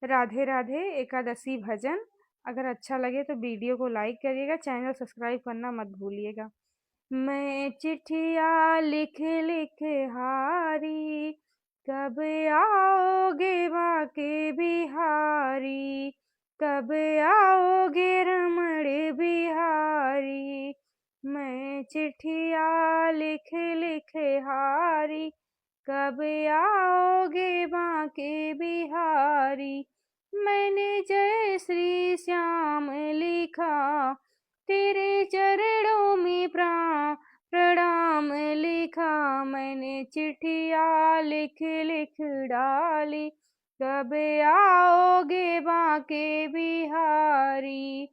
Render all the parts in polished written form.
राधे राधे एकादशी भजन। अगर अच्छा लगे तो वीडियो को लाइक करिएगा, चैनल सब्सक्राइब करना मत भूलिएगा। मैं चिट्ठिया लिख लिख हारी, कब आओगे बाके बिहारी, कब आओगे रमण बिहारी। मैं चिट्ठिया लिख लिख हारी, कब आओगे बाके बिहारी। मैंने जय श्री श्याम लिखा, तेरे चरणों में प्रणाम लिखा। मैंने चिट्ठिया लिख लिख डाली, कब आओगे बाके बिहारी,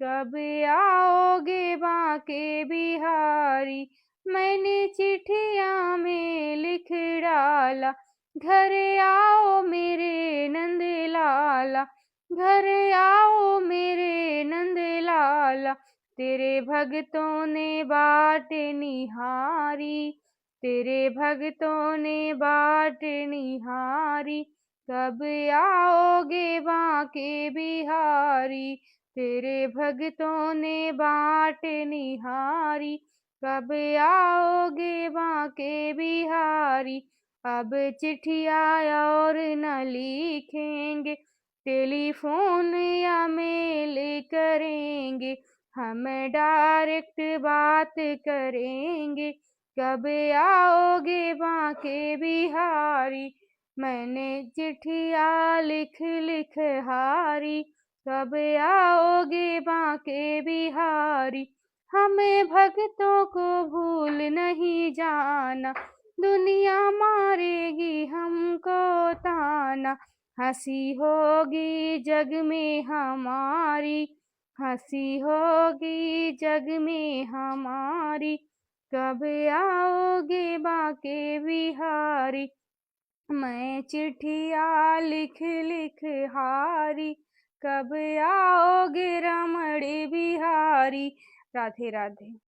कब आओगे बाके बिहारी। मैंने चिट्ठिया में लिख डाला, घर आओ मेरे नंद लाला, घर आओ मेरे नंद लाला। तेरे भक्तों ने बाट निहारी, तेरे भक्तों ने बाट निहारी। कब आओगे बाके बिहारी, तेरे भक्तों ने बाट निहारी। कब आओगे बाके बिहारी। अब चिट्ठिया और न लिखेंगे, टेलीफोन या मेल करेंगे, हम डायरेक्ट बात करेंगे। कब आओगे बाके बिहारी। मैंने चिट्ठिया लिख लिख हारी, कब आओगे बाके बिहारी। हमें भक्तों को भूल नहीं जाना, दुनिया मारेगी हमको ताना। हंसी होगी जग में हमारी, हंसी होगी जग में हमारी। कब आओगे बाके बिहारी। मैं चिट्ठिया लिख लिख हारी, कब आओगे रमण बिहारी। राधे राधे।